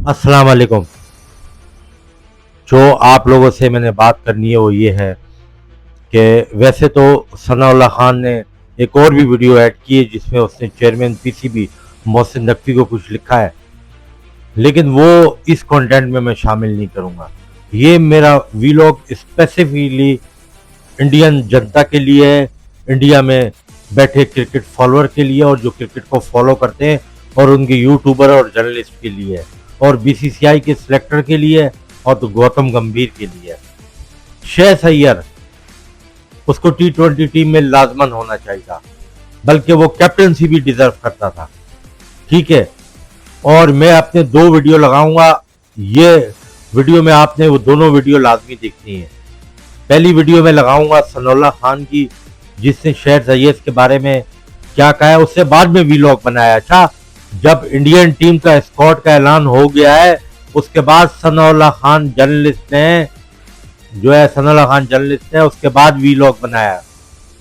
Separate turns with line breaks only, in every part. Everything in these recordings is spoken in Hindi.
अस्सलाम वालेकुम। जो आप लोगों से मैंने बात करनी है वो ये है कि वैसे तो सनाउल्लाह खान ने एक और भी वीडियो ऐड की है जिसमें उसने चेयरमैन पीसीबी मोहसिन नकवी को कुछ लिखा है, लेकिन वो इस कंटेंट में मैं शामिल नहीं करूंगा। ये मेरा वीलॉग स्पेसिफिकली इंडियन जनता के लिए है, इंडिया में बैठे क्रिकेट फॉलोअर के लिए और जो क्रिकेट को फॉलो करते हैं और उनके यूट्यूबर और जर्नलिस्ट के लिए है, और बीसीसीआई के सिलेक्टर के लिए है, और तो गौतम गंभीर के लिए है। श्रेयस अय्यर, उसको T20 टीम में लाजमन होना चाहिए था, बल्कि वो कैप्टनसी भी डिजर्व करता था। ठीक है, और मैं अपने 2 वीडियो लगाऊंगा। ये वीडियो में आपने वो दोनों वीडियो लाजमी देखनी है। पहली वीडियो में लगाऊंगा सनाउल्लाह खान की, जिसने श्रेयस अय्यर के बारे में क्या कहा है, उससे बाद में वीलॉग बनाया। अच्छा, जब इंडियन टीम का स्क्वाड का ऐलान हो गया है, उसके बाद सनाउल्लाह खान जर्नलिस्ट ने उसके बाद वीलॉग बनाया।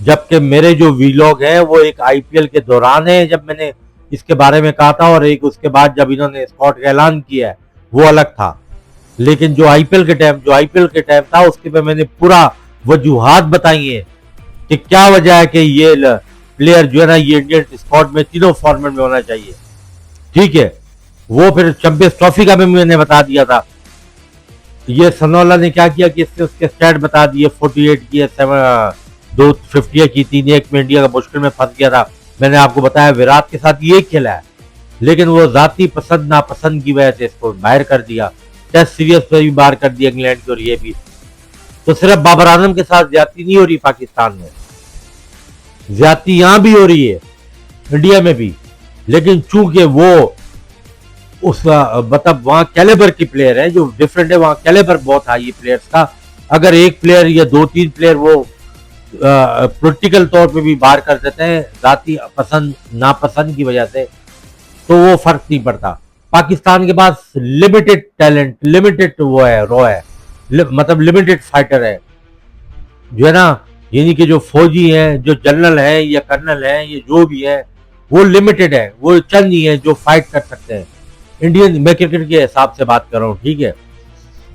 जबकि मेरे जो वीलॉग है वो एक आईपीएल के दौरान है, जब मैंने इसके बारे में कहा था, और एक उसके बाद जब इन्होंने स्क्वाड का ऐलान किया है, वो अलग था। लेकिन जो आईपीएल के टाइम था, उसके पे मैंने पूरा वजूहात बताई है कि क्या वजह है कि ये प्लेयर जो है ना, ये इंडियन स्क्वाड में तीनों फॉर्मेट में होना चाहिए। ठीक है, वो फिर चैंपियंस ट्रॉफी का भी मैंने बता दिया था। ये सनौला ने क्या किया कि इसने उसके स्टैट बता दिए, 48 की है, 250 की, 3-1 में इंडिया का मुश्किल में फंस गया था। मैंने आपको बताया विराट के साथ ये खेला है, लेकिन वो जाती पसंद नापसंद की वजह से इसको बाहर कर दिया। टेस्ट सीरीज पे भी बाहर कर दिया इंग्लैंड की, और ये भी तो सिर्फ बाबर आजम के साथ ज्यादती नहीं हो रही पाकिस्तान में, ज्यादती यहां भी हो रही है, इंडिया में भी। लेकिन चूंकि वो उस मतलब वहां कैलेबर की प्लेयर है जो डिफरेंट है, वहां कैलेबर बहुत हाई है प्लेयर्स का। अगर एक प्लेयर या 2-3 प्लेयर वो पॉलिटिकल तौर पे भी बाहर कर देते हैं जाती पसंद नापसंद की वजह से, तो वो फर्क नहीं पड़ता। पाकिस्तान के पास लिमिटेड टैलेंट, लिमिटेड वो है, रो है, मतलब लिमिटेड फाइटर है जो है ना, यानी कि जो फौजी हैं, जो जनरल हैं या कर्नल हैं, ये जो भी है वो लिमिटेड है, वो चंद ही है जो फाइट कर सकते हैं। इंडियन, मैं क्रिकेट के हिसाब से बात कर रहा हूँ, ठीक है,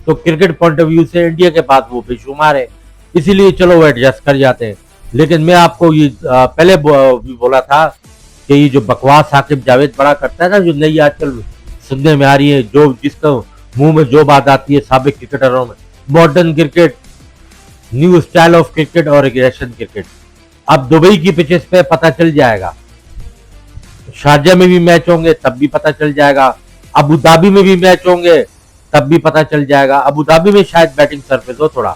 तो क्रिकेट पॉइंट ऑफ व्यू से इंडिया के पास वो बेशुमार है, इसीलिए चलो वो एडजस्ट कर जाते हैं। लेकिन मैं आपको ये पहले भी बोला था कि ये जो बकवास साकिब जावेद बड़ा करता है ना, जो नई आजकल सुनने में आ रही है, जो जिसका मुंह में जो बात आती है साबिक क्रिकेटरों में, modern cricket, new style of cricket और एग्रेशन क्रिकेट। अब दुबई की पिचेस पे पता चल जाएगा, शारजा में भी मैच होंगे तब भी पता चल जाएगा, अबू धाबी में भी मैच होंगे तब भी पता चल जाएगा। अबू धाबी में शायद बैटिंग सरफेस हो थोड़ा,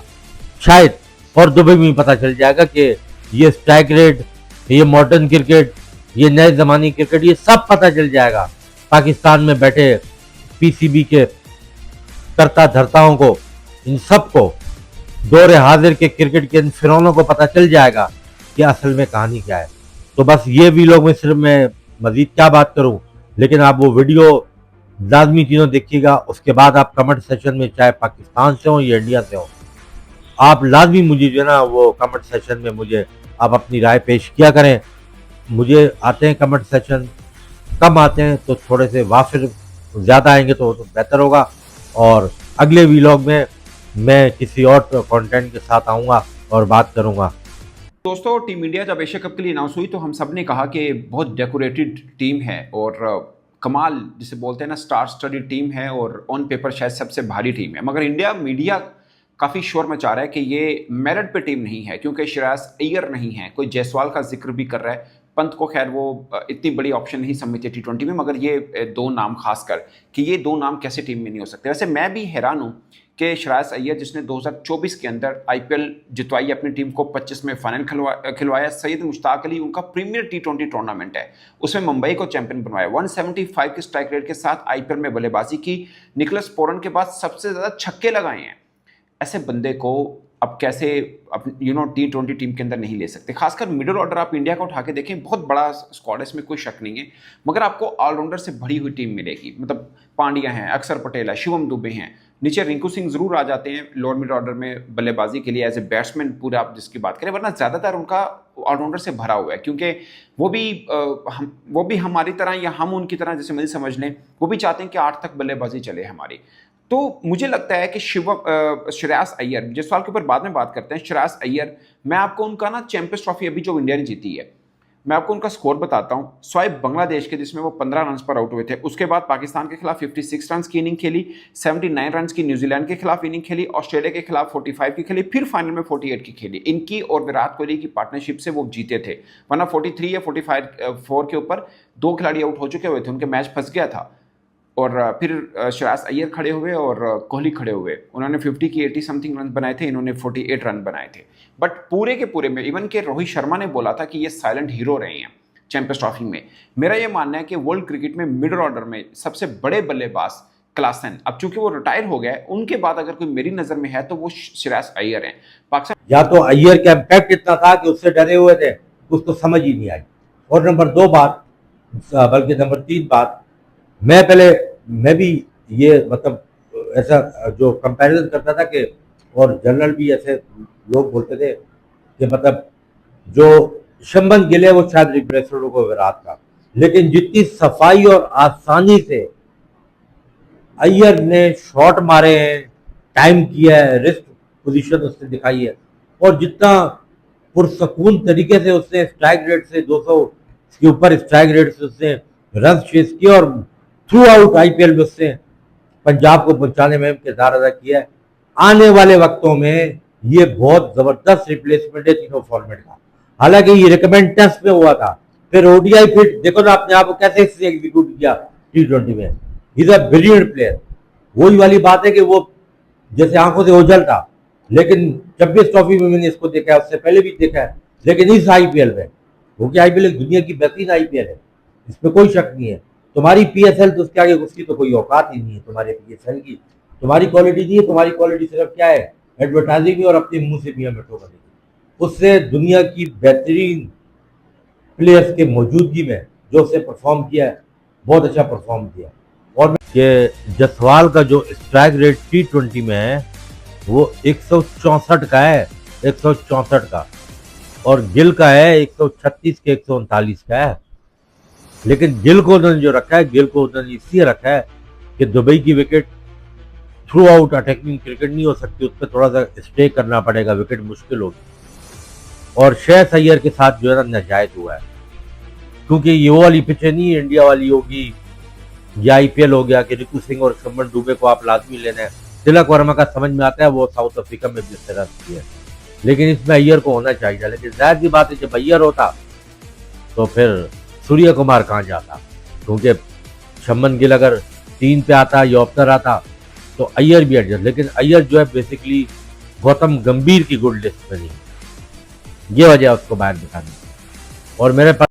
शायद, और दुबई में पता चल जाएगा कि ये स्ट्राइक रेट, ये मॉडर्न क्रिकेट, ये नए जमाने क्रिकेट, ये सब पता चल जाएगा पाकिस्तान में बैठे पीसीबी के करता धरताओं को, इन सब को, दौरे हाजिर के क्रिकेट के इन फिरौनों को पता चल जाएगा कि असल में कहानी क्या है। तो बस ये वीलॉग में सिर्फ मैं मजीद क्या बात करूं, लेकिन आप वो वीडियो लाजमी तीनों देखिएगा। उसके बाद आप कमेंट सेक्शन में, चाहे पाकिस्तान से हो या इंडिया से हो, आप लाजमी मुझे जो है ना वो कमेंट सेक्शन में मुझे आप अपनी राय पेश किया करें। मुझे आते हैं कमेंट सेक्शन, कम आते हैं तो थोड़े से वाफिर ज़्यादा आएंगे तो बेहतर होगा। और अगले वीलॉग में मैं किसी और कंटेंट के साथ आऊँगा और बात करूँगा।
दोस्तों, टीम इंडिया जब एशिया कप के लिए अनाउंस हुई तो हम सब ने कहा कि बहुत डेकोरेटेड टीम है और कमाल जिसे बोलते हैं ना, स्टार स्टडी टीम है और ऑन पेपर शायद सबसे भारी टीम है। मगर इंडिया मीडिया काफ़ी शोर मचा रहा है कि ये मेरिट पे टीम नहीं है, क्योंकि श्रेयस अय्यर नहीं है, कोई जायसवाल का जिक्र भी कर रहा है। पंत को खैर वो इतनी बड़ी ऑप्शन नहीं समझते T20 में, मगर ये 2 नाम खासकर कि ये 2 नाम कैसे टीम में नहीं हो सकते। वैसे मैं भी हैरान हूँ कि श्रेयस अय्यर जिसने 2024 के अंदर आईपीएल जितवाई, अपनी टीम को 25 में फाइनल खिलवाया, सैयद मुश्ताक अली उनका प्रीमियर T20 टूर्नामेंट है, उसमें मुंबई को चैंपियन बनवाया, 175 के स्ट्राइक रेट के साथ आईपीएल में बल्लेबाजी की, निकोलस पूरन के बाद सबसे ज़्यादा छक्के लगाए हैं। ऐसे बंदे को अब कैसे T20 टीम के अंदर नहीं ले सकते। खासकर मिडिल ऑर्डर आप इंडिया का उठा के देखें, बहुत बड़ा स्क्वाड है, इसमें कोई शक नहीं है, मगर आपको ऑलराउंडर से भरी हुई टीम मिलेगी। मतलब पांड्या हैं, अक्षर पटेल है, शिवम दुबे हैं, नीचे रिंकू सिंह जरूर आ जाते हैं लोअर मिड ऑर्डर में बल्लेबाजी के लिए एज ए बैट्समैन पूरा आप जिसकी बात करें, वरना ज़्यादातर उनका ऑलराउंडर से भरा हुआ है, क्योंकि वो भी हमारी तरह या हम उनकी तरह जैसे मुझे समझ लें, वो भी चाहते हैं कि 8 तक बल्लेबाजी चले हमारी। तो मुझे लगता है कि श्रेयस अय्यर, जिस सवाल के ऊपर बाद में बात करते हैं, श्रेयस अय्यर, मैं आपको उनका ना चैंपियंस ट्रॉफी अभी जो इंडिया ने जीती है, मैं आपको उनका स्कोर बताता हूं। स्वाइप बांग्लादेश के जिसमें वो 15 रन पर आउट हुए थे, उसके बाद पाकिस्तान के खिलाफ 56 रन की इनिंग खेली, 79 रन की न्यूजीलैंड के खिलाफ इनिंग खेली, ऑस्ट्रेलिया के खिलाफ 45 की खेली, फिर फाइनल में 48 की खेली। इनकी और विराट कोहली की पार्टनरशिप से वो जीते थे, वरना 43 या 45 के ऊपर 2 खिलाड़ी आउट हो चुके हुए थे, उनके मैच फंस गया था। और फिर श्रेयस अय्यर खड़े हुए और कोहली खड़े हुए, उन्होंने 50 की 80 समथिंग रन बनाए थे, इन्होंने 48 रन बनाए थे। बट पूरे के पूरे में इवन के रोहित शर्मा ने बोला था कि ये साइलेंट हीरो रहे हैं चैंपियंस ट्रॉफी में। मेरा ये मानना है कि वर्ल्ड क्रिकेट में मिडिल ऑर्डर में सबसे बड़े बल्लेबाज क्लासन, अब चूंकि वो रिटायर हो गए, उनके बाद अगर कोई मेरी नजर में है तो वो श्रेयस अय्यर हैं। पाकिस्तान
या तो अय्यर का इम्पैक्ट इतना था कि उससे डरे हुए थे, कुछ तो समझ ही नहीं आई। और नंबर 2 बात, बल्कि नंबर 3 बात, मैं भी ये मतलब ऐसा जो कंपैरिजन करता था कि, और जनरल भी ऐसे लोग बोलते थे कि मतलब जो शुभमन गिल है वो शायद रिप्लेसमेंट होगा विराट का, लेकिन जितनी सफाई और आसानी से अय्यर ने शॉट मारे हैं, टाइम किया है, रिस्क पोजीशन उसने दिखाई है, और जितना पुरसकून तरीके से उसने स्ट्राइक रेट से 200 के ऊपर स्ट्राइक रेट से उसने रन चेस किया और थ्रू आउट आईपीएल में उसने पंजाब को पहुंचाने में किरदार अदा किया है। आने वाले वक्तों में ये बहुत जबरदस्त रिप्लेसमेंट है तीनों फॉर्मेट का। हालांकि ये रिकमेंड टेस्ट में हुआ था, फिर ओडीआई फिर देखो ना अपने आप को कैसे एग्जीक्यूट किया T20 में। Is a brilliant player. वही वाली बात है कि वो जैसे आंखों से ओझल था, लेकिन 26 ट्रॉफी में मैंने इसको देखा है, उससे पहले भी देखा है, लेकिन इस आईपीएल में, क्योंकि आईपीएल दुनिया की बेहतरीन आईपीएल है, इसमें कोई शक नहीं है। तुम्हारी पीएसएल तो उसके आगे उसकी तो कोई औकात ही नहीं है, तुम्हारे पीएसएल की तुम्हारी क्वालिटी नहीं है। तुम्हारी क्वालिटी सिर्फ क्या है, एडवर्टाइजिंग में और अपने मुंह से मियां मिठो करने की। उससे दुनिया की बेहतरीन प्लेयर्स के मौजूदगी में जो उसने परफॉर्म किया है, बहुत अच्छा परफॉर्म किया। और ये जसवाल का जो स्ट्राइक रेट T20 में है वो 164 का है, 164 का, और गिल का है 136 के 139 का है। लेकिन गिल को उन्होंने जो रखा है, गिल को उन्होंने इसलिए रखा है कि दुबई की wicket through out attacking cricket नहीं हो सकती, उस पर थोड़ा सा स्टे करना पड़ेगा, विकेट मुश्किल होगी। और श्रेयस अय्यर के साथ जो है ना नाजायज हुआ है, क्योंकि ये वो वाली पिच नहीं इंडिया वाली होगी, या आईपीएल हो गया कि रिंकू सिंह और शुभमन दुबे को आप लाजमी लेना है। तिलक वर्मा का समझ में आता है, वो साउथ अफ्रीका में भी तरह की है, लेकिन इसमें अय्यर को होना चाहिए। लेकिन जाहिर सी बात है, जब अय्यर होता तो फिर सूर्य कुमार कहाँ जाता, क्योंकि शुभमन गिल अगर 3 पे आता या ओपनर आता तो अय्यर भी एडजस्ट। लेकिन अय्यर जो है बेसिकली गौतम गंभीर की गुड लिस्ट में नहीं, ये वजह है उसको बाहर दिखाने। और मेरे पास